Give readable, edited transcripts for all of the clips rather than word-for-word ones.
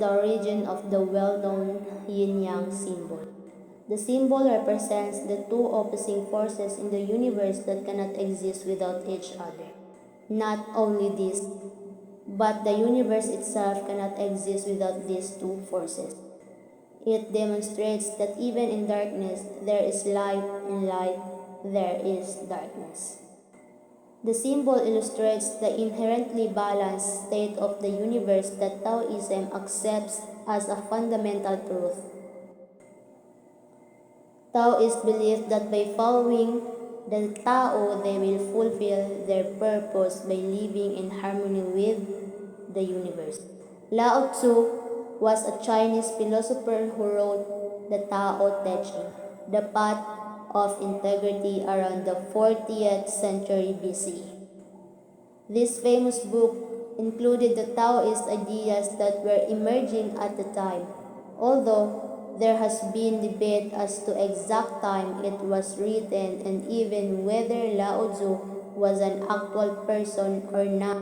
the origin of the well-known yin-yang symbol. The symbol represents the two opposing forces in the universe that cannot exist without each other. Not only this, but the universe itself cannot exist without these two forces. It demonstrates that even in darkness there is light, and light there is darkness. The symbol illustrates the inherently balanced state of the universe that Taoism accepts as a fundamental truth. Taoists believe that by following the Tao, they will fulfill their purpose by living in harmony with the universe. Lao Tzu was a Chinese philosopher who wrote the Tao Te Ching, the path of integrity, around the 40th century BCE. This famous book included the Taoist ideas that were emerging at the time, although there has been debate as to exact time it was written and even whether Lao Tzu was an actual person or not.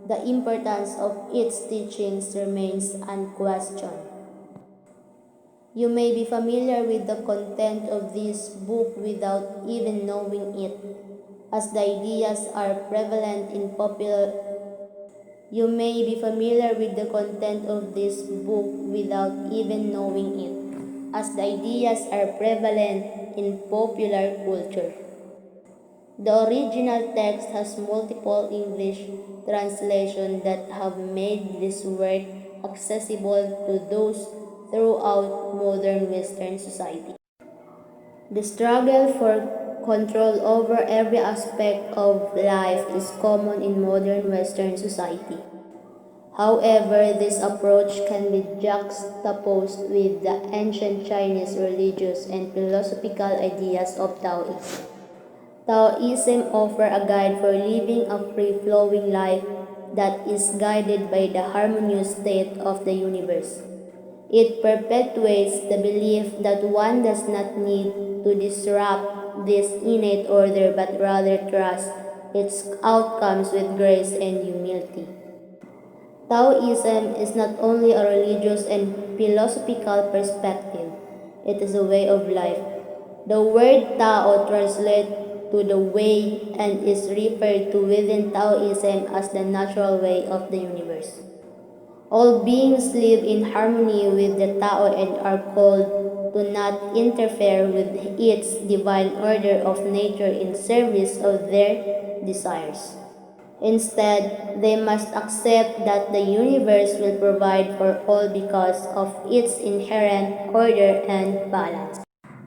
The importance of its teachings remains unquestioned. You may be familiar with the content of this book without even knowing it, as the ideas are prevalent in popular You may be familiar with the content of this book without even knowing it, as the ideas are prevalent in popular culture. The original text has multiple English translations that have made this work accessible to those throughout modern Western society. The struggle for control over every aspect of life is common in modern Western society. However, this approach can be juxtaposed with the ancient Chinese religious and philosophical ideas of Taoism. Taoism offers a guide for living a free-flowing life that is guided by the harmonious state of the universe. It perpetuates the belief that one does not need to disrupt this innate order but rather trust its outcomes with grace and humility. Taoism is not only a religious and philosophical perspective, it is a way of life. The word Tao translates to the way and is referred to within Taoism as the natural way of the universe. All beings live in harmony with the Tao and are called to not interfere with its divine order of nature in service of their desires. Instead, they must accept that the universe will provide for all because of its inherent order and balance.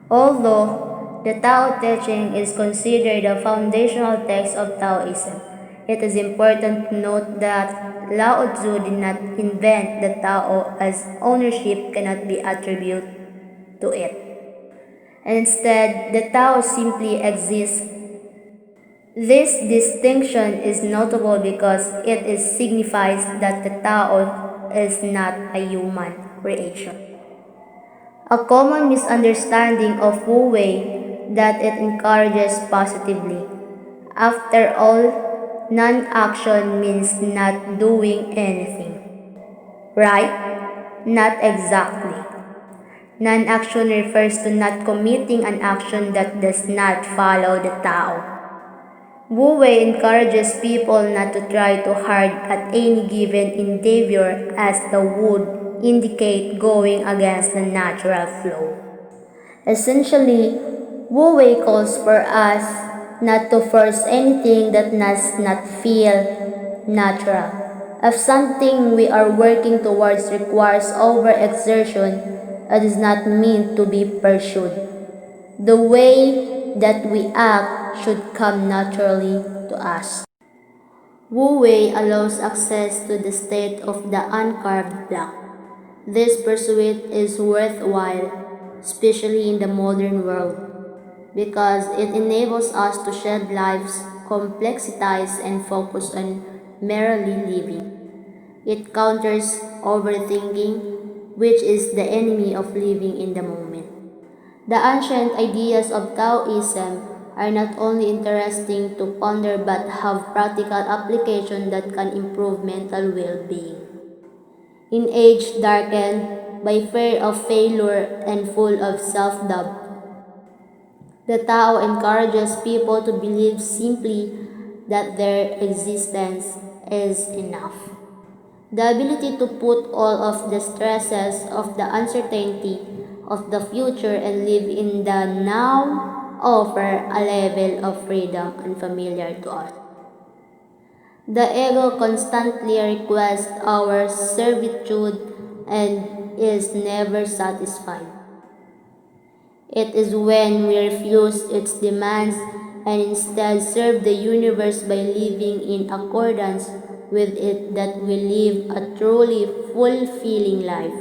Although the Tao Te Ching is considered the foundational text of Taoism, it is important to note that Lao Tzu did not invent the Tao, as ownership cannot be attributed to it. Instead, the Tao simply exists. This distinction is notable because it signifies that the Tao is not a human creation. A common misunderstanding of Wu Wei that it encourages positively. After all, non-action means not doing anything. Right? Not exactly. Non-action refers to not committing an action that does not follow the Tao. Wu Wei encourages people not to try too hard at any given endeavor, as the would indicate going against the natural flow. Essentially, Wu Wei calls for us not to force anything that does not feel natural. If something we are working towards requires overexertion, it is not meant to be pursued. The way that we act should come naturally to us. Wu Wei allows access to the state of the uncarved block. This pursuit is worthwhile, especially in the modern world, because it enables us to shed life's complexities and focus on merely living. It counters overthinking, which is the enemy of living in the moment. The ancient ideas of Taoism are not only interesting to ponder but have practical application that can improve mental well-being. in age darkened by fear of failure and full of self-doubt. The Tao encourages people to believe simply that their existence is enough. The ability to put all of the stresses of the uncertainty of the future and live in the now offer a level of freedom unfamiliar to us. The ego constantly requests our servitude and is never satisfied. It is when we refuse its demands and instead serve the universe by living in accordance with it that we live a truly fulfilling life.